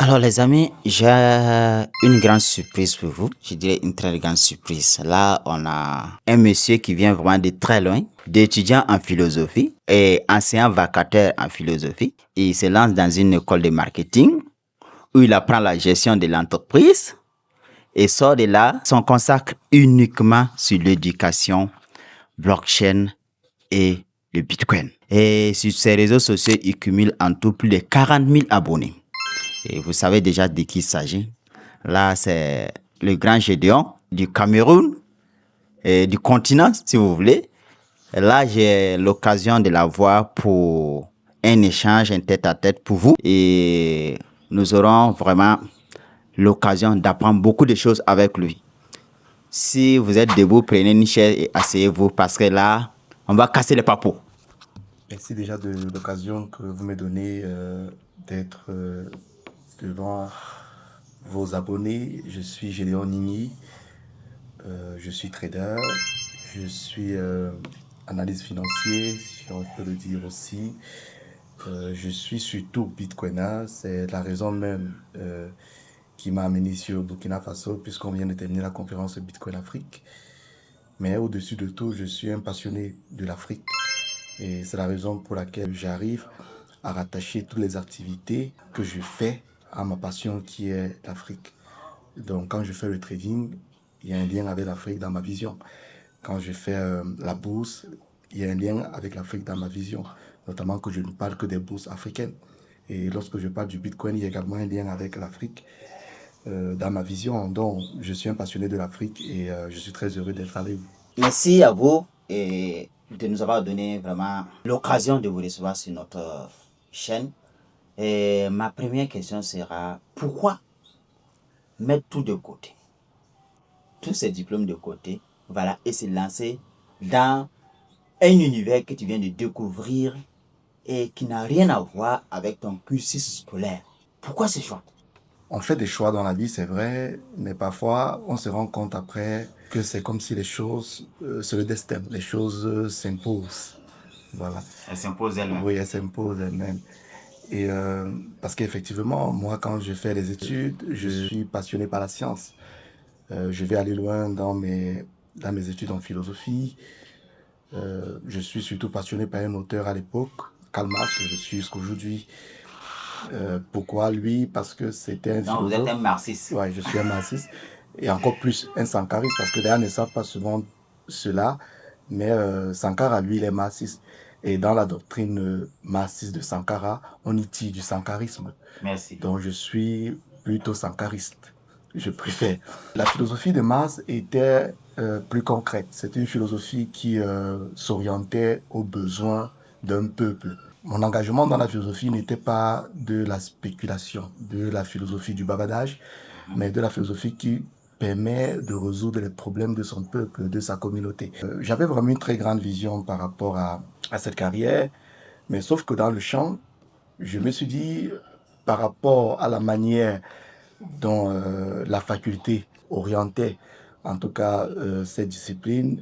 Alors les amis, j'ai une grande surprise pour vous. Je dirais une très grande surprise. Là, on a un monsieur qui vient vraiment de très loin, d'étudiant en philosophie et enseignant vacataire en philosophie. Il se lance dans une école de marketing où il apprend la gestion de l'entreprise et sort de là, son consacre uniquement sur l'éducation, blockchain et le Bitcoin. Et sur ses réseaux sociaux, il cumule en tout plus de 40 000 abonnés. Et vous savez déjà de qui il s'agit. Là, c'est le grand Gédéon du Cameroun et du continent, si vous voulez. Et là, j'ai l'occasion de la voir pour un échange, un tête-à-tête pour vous. Et nous aurons vraiment l'occasion d'apprendre beaucoup de choses avec lui. Si vous êtes debout, prenez une chaise et asseyez-vous parce que là, on va casser les papous. Merci déjà de l'occasion que vous me donnez d'être devant vos abonnés. Je suis Gédéon Nini, je suis trader, je suis analyste financier, si on peut le dire aussi. Je suis surtout Bitcoiner, c'est la raison même qui m'a amené ici au Burkina Faso, puisqu'on vient de terminer la conférence Bitcoin Afrique. Mais au-dessus de tout, je suis un passionné de l'Afrique. Et c'est la raison pour laquelle j'arrive à rattacher toutes les activités que je fais à ma passion qui est l'Afrique. Donc quand je fais le trading, il y a un lien avec l'Afrique dans ma vision. Quand je fais la bourse, il y a un lien avec l'Afrique dans ma vision. Notamment que je ne parle que des bourses africaines. Et lorsque je parle du Bitcoin, il y a également un lien avec l'Afrique dans ma vision. Donc je suis un passionné de l'Afrique et je suis très heureux d'être avec vous. Merci à vous et de nous avoir donné vraiment l'occasion de vous recevoir sur notre chaîne. Et ma première question sera, pourquoi mettre tout de côté, tous ces diplômes de côté, voilà, et se lancer dans un univers que tu viens de découvrir et qui n'a rien à voir avec ton cursus scolaire. Pourquoi ce choix? On fait des choix dans la vie, c'est vrai, mais parfois on se rend compte après que c'est comme si les choses, c'est le destin, les choses s'imposent. Voilà. Elle s'impose elle-même. Oui, elles s'imposent elles-mêmes. Et parce qu'effectivement, moi, quand je fais les études, je suis passionné par la science. Je vais aller loin dans mes études en philosophie. Je suis surtout passionné par un auteur à l'époque, Karl Marx, que je suis jusqu'aujourd'hui. Pourquoi lui? Parce que c'était un Donc vous êtes philosophe. un marxiste. Ouais, je suis un marxiste. Et encore plus un sankariste, parce que d'ailleurs, ne savent pas souvent cela, mais Sankara, lui, il est marxiste. Et dans la doctrine marxiste de Sankara, on y tire du sankarisme. Merci. Donc je suis plutôt sankariste. Je préfère. La philosophie de Marx était plus concrète. C'était une philosophie qui s'orientait aux besoins d'un peuple. Mon engagement dans la philosophie n'était pas de la spéculation, de la philosophie du bavardage, mais de la philosophie qui permet de résoudre les problèmes de son peuple, de sa communauté. J'avais vraiment une très grande vision par rapport à cette carrière, mais sauf que dans le champ, je me suis dit, par rapport à la manière dont la faculté orientait, en tout cas cette discipline,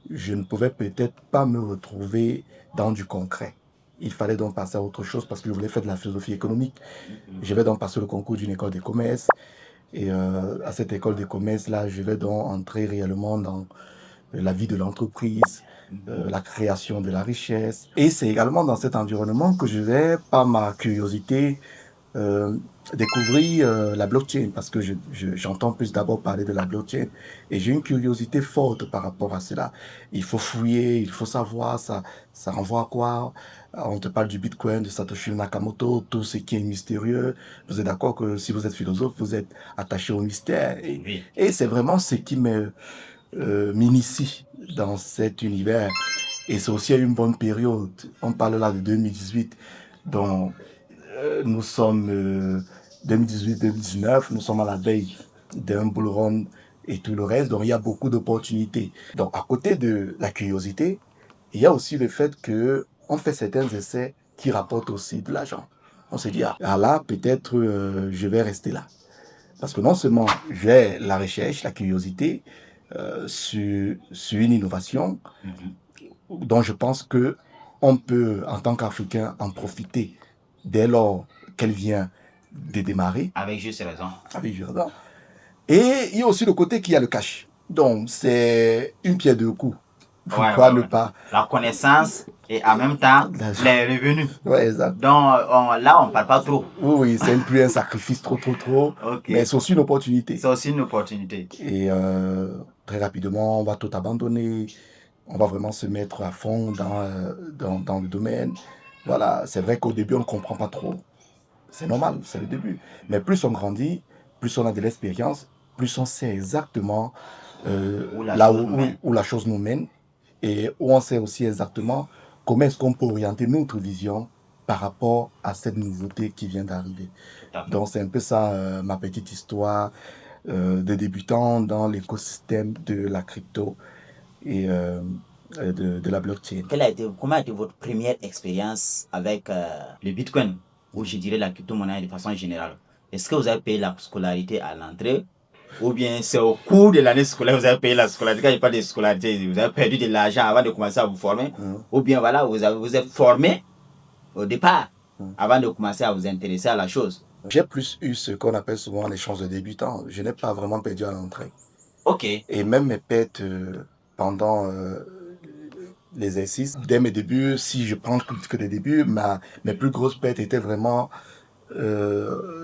je ne pouvais peut-être pas me retrouver dans du concret. Il fallait donc passer à autre chose parce que je voulais faire de la philosophie économique. Je vais donc passer le concours d'une école de commerce. Et à cette école de commerce-là, je vais donc entrer réellement dans la vie de l'entreprise, la création de la richesse. Et c'est également dans cet environnement que je vais, par ma curiosité, découvrir la blockchain parce que j'entends plus d'abord parler de la blockchain et j'ai une curiosité forte par rapport à cela. Il faut fouiller, il faut savoir ça renvoie à quoi. On te parle du Bitcoin, de Satoshi Nakamoto, tout ce qui est mystérieux. Vous êtes d'accord que si vous êtes philosophe, vous êtes attaché au mystère et c'est vraiment ce qui m'initie dans cet univers. Et c'est aussi une bonne période. On parle là de 2018, donc nous sommes 2018-2019, nous sommes à la veille d'un bull run et tout le reste, donc il y a beaucoup d'opportunités. Donc à côté de la curiosité, il y a aussi le fait que on fait certains essais qui rapportent aussi de l'argent. On se dit, ah là, peut-être je vais rester là. Parce que non seulement j'ai la recherche, la curiosité sur une innovation dont je pense que on peut, en tant qu'Africain, en profiter dès lors qu'elle vient de démarrer. Avec juste raison. Avec Jordan. Et il y a aussi le côté qui a le cash. Donc, c'est une pierre deux coups. Pourquoi ne pas? La connaissance et en même temps les revenus. Ouais, exact. Donc là, on ne parle pas trop. Oui, c'est plus un sacrifice trop. Okay. Mais c'est aussi une opportunité. C'est aussi une opportunité. Et très rapidement, on va tout abandonner. On va vraiment se mettre à fond dans le domaine. Voilà, c'est vrai qu'au début, on ne comprend pas trop. C'est normal, c'est le début. Mais plus on grandit, plus on a de l'expérience, plus on sait exactement où la chose nous mène et où on sait aussi exactement comment est-ce qu'on peut orienter notre vision par rapport à cette nouveauté qui vient d'arriver. Donc c'est un peu ça ma petite histoire de débutant dans l'écosystème de la crypto et de la blockchain. Comment a été votre première expérience avec le Bitcoin, ou je dirais la crypto-monnaie de façon générale? Est-ce que vous avez payé la scolarité à l'entrée? Ou bien c'est au cours de l'année scolaire, vous avez payé la scolarité? Quand je parle de scolarité, vous avez perdu de l'argent avant de commencer à vous former? Ou bien voilà, vous êtes formé au départ, avant de commencer à vous intéresser à la chose? J'ai plus eu ce qu'on appelle souvent les chances de débutant. Je n'ai pas vraiment perdu à l'entrée. Ok. Et même mes pertes pendant l'exercice, dès mes débuts, si je prends que des débuts, mes plus grosses pertes étaient vraiment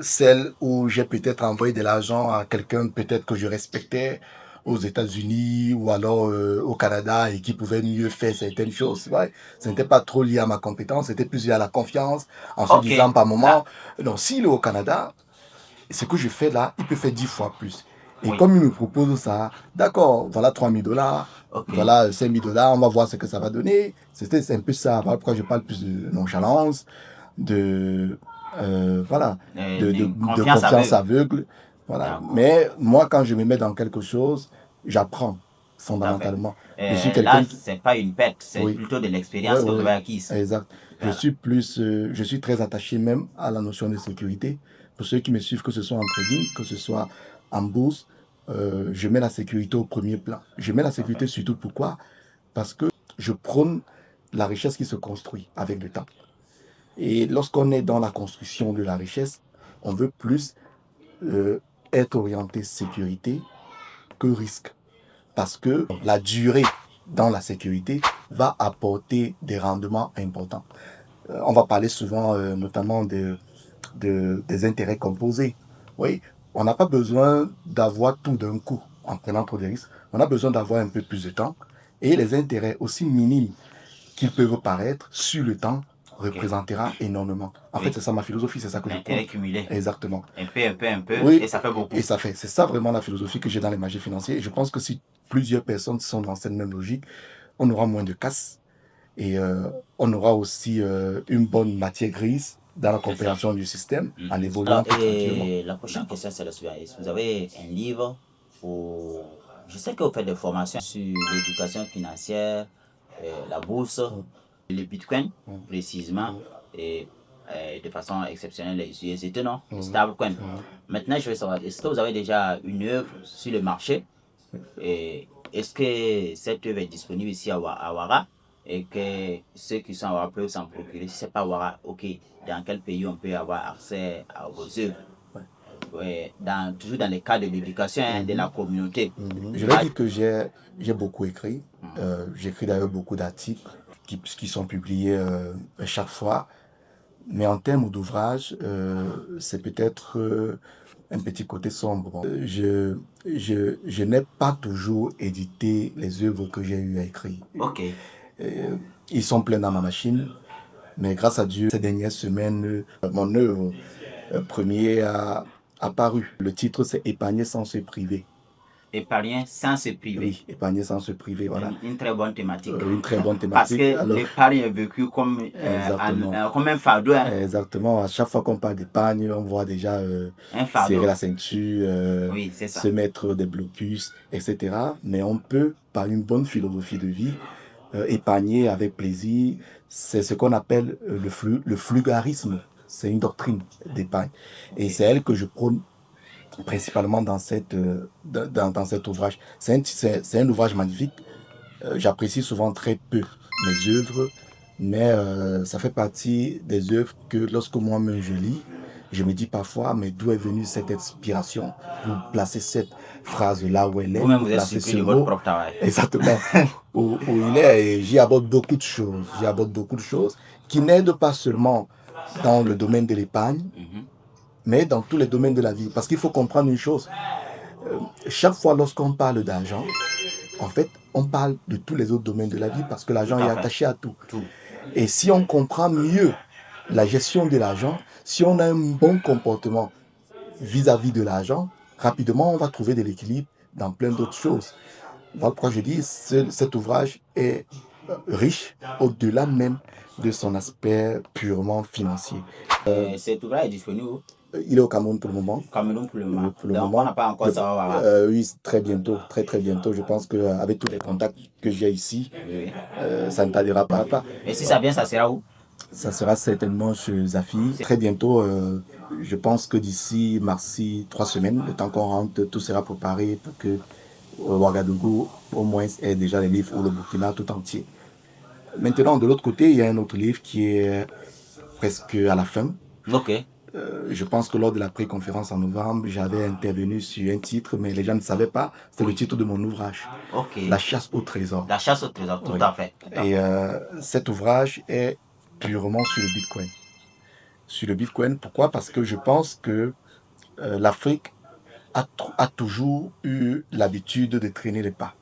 celles où j'ai peut-être envoyé de l'argent à quelqu'un peut-être que je respectais aux États-Unis ou alors au Canada et qui pouvait mieux faire certaines choses. Ouais. Ce n'était pas trop lié à ma compétence, c'était plus lié à la confiance en se disant par moment, non, s'il est au Canada, ce que je fais là, il peut faire 10 fois plus. Et comme il me propose ça, d'accord, voilà $3,000, voilà $5,000, on va voir ce que ça va donner. C'est un peu ça, voilà pourquoi je parle plus de nonchalance, de confiance aveugle. Voilà. Mais moi, quand je me mets dans quelque chose, j'apprends fondamentalement. Je suis là, c'est pas une perte, c'est plutôt de l'expérience que vous avez acquise. Exact. Voilà. Je suis très attaché même à la notion de sécurité. Pour ceux qui me suivent, que ce soit en trading, que ce soit en bourse, je mets la sécurité au premier plan. Je mets la sécurité surtout pourquoi? Parce que je prône la richesse qui se construit avec le temps. Et lorsqu'on est dans la construction de la richesse, on veut plus être orienté sécurité que risque. Parce que la durée dans la sécurité va apporter des rendements importants. On va parler souvent notamment des intérêts composés. Oui, on n'a pas besoin d'avoir tout d'un coup en prenant trop de risques. On a besoin d'avoir un peu plus de temps. Et les intérêts, aussi minimes qu'ils peuvent paraître, sur le temps, représentera énormément. En fait, c'est ça ma philosophie, c'est ça que je pense. L'intérêt cumulé. Exactement. Un peu, oui, et ça fait beaucoup. Et c'est ça vraiment la philosophie que j'ai dans les marchés financiers. Et je pense que si plusieurs personnes sont dans cette même logique, on aura moins de casse et on aura aussi une bonne matière grise dans la compréhension du système en évoluant tranquillement. Et la prochaine question, c'est la suivante. Est-ce que vous avez un livre ou... Je sais que vous faites des formations sur l'éducation financière, la bourse, le Bitcoin précisément, et de façon exceptionnelle les USDT, non? Stablecoin. Maintenant, je veux savoir, est-ce que vous avez déjà une œuvre sur le marché? Et est-ce que cette œuvre est disponible ici à Ouara? Et que ceux qui sont à Ouara peuvent s'en procurer? Si ce n'est pas Ouara, ok, dans quel pays on peut avoir accès à vos œuvres? Toujours dans les cas de l'éducation de la communauté. Je vais dire que j'ai beaucoup écrit. J'écris d'ailleurs beaucoup d'articles qui sont publiés chaque fois. Mais en termes d'ouvrage, c'est peut-être un petit côté sombre. Je n'ai pas toujours édité les œuvres que j'ai eu à écrire. Ok. Ils sont pleins dans ma machine. Mais grâce à Dieu, ces dernières semaines, mon œuvre premier a apparu. Le titre, c'est Épargner sans se priver. Épargner sans se priver. Oui, épargner sans se priver, voilà. Une très bonne thématique. Une très bonne thématique. Parce que l'épargne est vécue comme un fardeau. Exactement. À chaque fois qu'on parle d'épargne, on voit déjà serrer la ceinture, se mettre des blocus, etc. Mais on peut, par une bonne philosophie de vie, épargner avec plaisir. C'est ce qu'on appelle le frugarisme. C'est une doctrine d'épargne. Et c'est elle que je prône principalement dans cet ouvrage. C'est un ouvrage magnifique. J'apprécie souvent très peu mes œuvres, mais ça fait partie des œuvres que lorsque moi-même je lis, Je me dis parfois, mais d'où est venue cette inspiration pour placer cette phrase là où elle est, Vous-même, pour vous êtes placer surpris ce de votre mot propre travail. exactement où il est. Et j'y aborde beaucoup de choses. J'y aborde beaucoup de choses qui n'aident pas seulement dans le domaine de l'épargne, mais dans tous les domaines de la vie. Parce qu'il faut comprendre une chose. Chaque fois lorsqu'on parle d'argent, en fait, on parle de tous les autres domaines de la vie parce que l'argent Tout est à fait. attaché à tout. Tout. Et si on comprend mieux la gestion de l'argent, si on a un bon comportement vis-à-vis de l'argent, rapidement, on va trouver de l'équilibre dans plein d'autres choses. Voilà pourquoi je dis cet ouvrage est riche au-delà même de son aspect purement financier. Cet ouvrage est disponible où? Il est au Cameroun pour le moment. Cameroun pour le Oui, moment. pour le Donc, on moment. n'a pas encore ça. Voilà. Oui, très bientôt, très très bientôt. Je pense qu'avec tous les contacts que j'ai ici, Oui. ça ne tardera pas. Et si ça vient, ça sera où? Ça sera certainement chez Zafi. Très bientôt, je pense que d'ici, merci, 3 semaines, le temps qu'on rentre, tout sera préparé pour que Ouagadougou, au moins, ait déjà les livres ou le Burkina tout entier. Maintenant, de l'autre côté, il y a un autre livre qui est presque à la fin. Ok. Je pense que lors de la pré-conférence en novembre, j'avais intervenu sur un titre, mais les gens ne savaient pas. C'était le titre de mon ouvrage. Ok. La chasse au trésor. La chasse au trésor, tout Oui. à fait. Et cet ouvrage est purement sur le Bitcoin. Sur le Bitcoin, pourquoi? Parce que je pense que l'Afrique a toujours eu l'habitude de traîner les pas.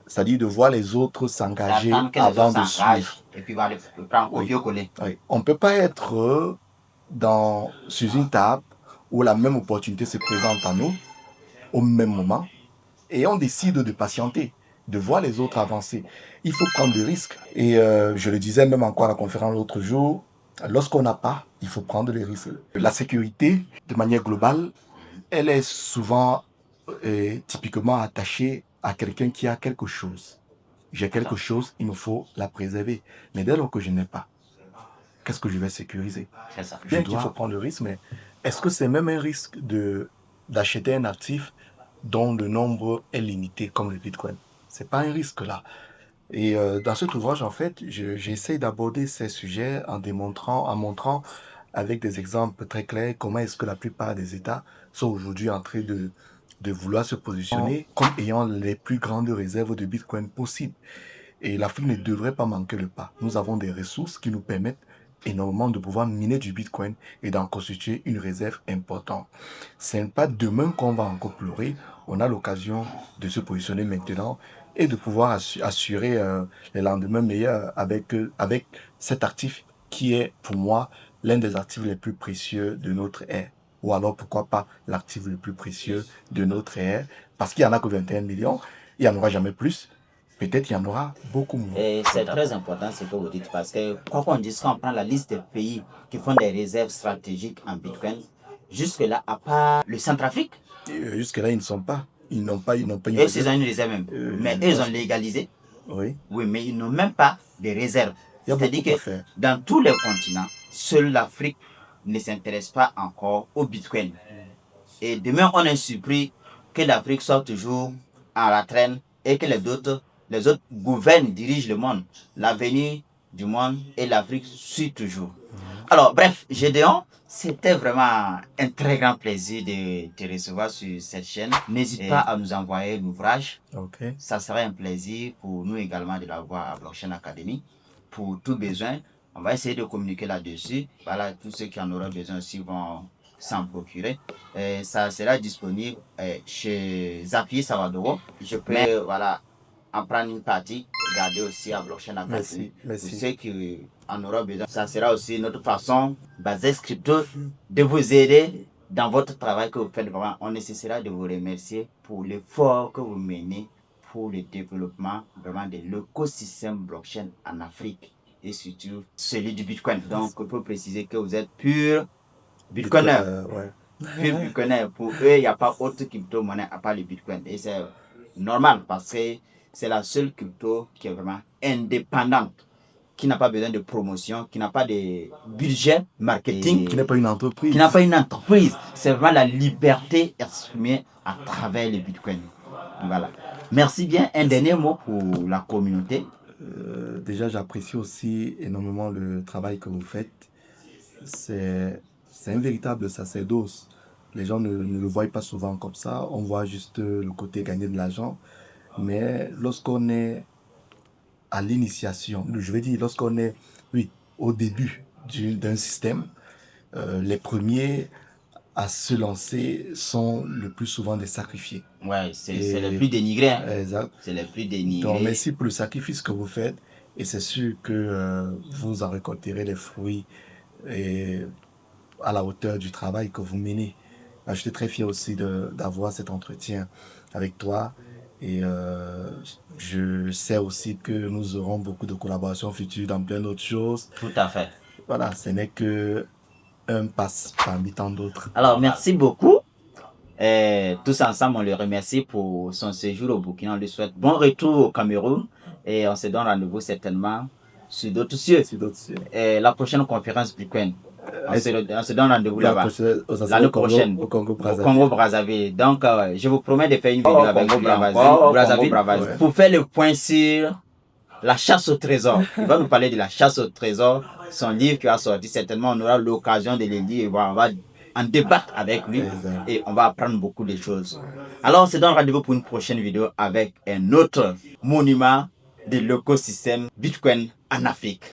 C'est-à-dire de voir les autres s'engager D'attendre que les avant autres de s'engagent suivre. et puis va le prendre Oui. copier-coller. Oui. On ne peut pas être sur une table où la même opportunité se présente à nous au même moment et on décide de patienter, de voir les autres avancer. Il faut prendre des risques. Et je le disais même encore à la conférence l'autre jour, lorsqu'on n'a pas, il faut prendre les risques. La sécurité, de manière globale, elle est souvent typiquement attachée à quelqu'un qui a quelque chose. J'ai quelque chose, il me faut la préserver. Mais dès lors que je n'ai pas, qu'est-ce que je vais sécuriser? C'est ça. Bien qu'il faut prendre le risque, mais est-ce que c'est même un risque d'acheter un actif dont le nombre est limité comme le Bitcoin? C'est pas un risque là. Et dans cet ouvrage, en fait, j'essaie d'aborder ces sujets en montrant avec des exemples très clairs comment est-ce que la plupart des États sont aujourd'hui en train de vouloir se positionner comme ayant les plus grandes réserves de Bitcoin possibles. Et l'Afrique ne devrait pas manquer le pas. Nous avons des ressources qui nous permettent énormément de pouvoir miner du Bitcoin et d'en constituer une réserve importante. Ce n'est pas demain qu'on va encore pleurer. On a l'occasion de se positionner maintenant et de pouvoir assurer les lendemains meilleurs avec cet actif qui est pour moi l'un des actifs les plus précieux de notre ère. Ou alors pourquoi pas l'actif le plus précieux de notre ère, parce qu'il n'y en a que 21 millions, il n'y en aura jamais plus. Peut-être il y en aura beaucoup moins. Et c'est très important ce que vous dites parce que, quoi qu'on dise, quand on prend la liste des pays qui font des réserves stratégiques en Bitcoin, jusque-là, à part le Centrafrique, Jusque-là, ils ne sont pas. Ils n'ont pas une eux, ils réserve. ont une réserve même. Mais je eux, ils pense ont légalisé. Oui. Oui, mais ils n'ont même pas de réserve. Il y a C'est-à-dire beaucoup à que faire. dans tous les continents, seule l'Afrique ne s'intéresse pas encore au Bitcoin. Et demain, on est surpris que l'Afrique soit toujours à la traîne et que les autres gouvernent, dirigent le monde. L'avenir du monde et l'Afrique suit toujours. Alors, bref, Gédéon, c'était vraiment un très grand plaisir de te recevoir sur cette chaîne. N'hésite pas à nous envoyer l'ouvrage. Ok. Ça serait un plaisir pour nous également de l'avoir à Blockchain Academy. Pour tout besoin, on va essayer de communiquer là-dessus. Voilà, tous ceux qui en auront besoin aussi vont s'en procurer. Ça sera disponible chez Zapier Savadoro. Je peux voilà, en prendre une partie, garder aussi à Blockchain Academy. Merci. Pour Merci. ceux qui en auront besoin, ça sera aussi notre façon, basée crypto, de vous aider dans votre travail que vous faites. Vraiment, on nécessitera de vous remercier pour l'effort que vous menez pour le développement vraiment de l'écosystème blockchain en Afrique et surtout celui du Bitcoin. Donc, on peut préciser que vous êtes pur Bitcoiner. Ouais. Pur Bitcoiner. Pour eux, il n'y a pas autre crypto-monnaie à part le Bitcoin. Et c'est normal parce que c'est la seule crypto qui est vraiment indépendante, qui n'a pas besoin de promotion, qui n'a pas de budget marketing, Qui n'est pas une entreprise. qui n'a pas une entreprise. C'est vraiment la liberté exprimée à travers le Bitcoin. Voilà. Merci bien. Un dernier mot pour la communauté. Déjà, j'apprécie aussi énormément le travail que vous faites. C'est c'est un véritable sacerdoce. Les gens ne le voient pas souvent comme ça. On voit juste le côté gagner de l'argent. Mais lorsqu'on est à l'initiation, je veux dire, lorsqu'on est, oui, au début d'un système, les premiers à se lancer sont le plus souvent des sacrifiés. Ouais, c'est le plus dénigré. Hein. Exact. C'est le plus dénigré. Donc, merci pour le sacrifice que vous faites. Et c'est sûr que vous en récolterez les fruits et à la hauteur du travail que vous menez. Je suis très fier aussi d'avoir cet entretien avec toi. Et je sais aussi que nous aurons beaucoup de collaborations futures dans plein d'autres choses. Tout à fait. Voilà, ce n'est que un passe parmi tant d'autres. Alors, merci beaucoup. Tous ensemble, on le remercie pour son séjour au Burkina. On lui souhaite bon retour au Cameroun. Et on se donne rendez-vous certainement sur d'autres cieux. La prochaine conférence Bitcoin. On se donne rendez-vous là-bas. L'année prochaine. Au Congo-Brazzaville. Donc, je vous promets de faire une vidéo avec Brazzaville pour faire le point sur la chasse au trésor. Il va nous parler de la chasse au trésor. Son livre qui va sortir. Certainement, on aura l'occasion de le lire. On va en débattre avec lui et on va apprendre beaucoup de choses. Alors, on se donne rendez-vous pour une prochaine vidéo avec un autre monument de l'écosystème Bitcoin en Afrique.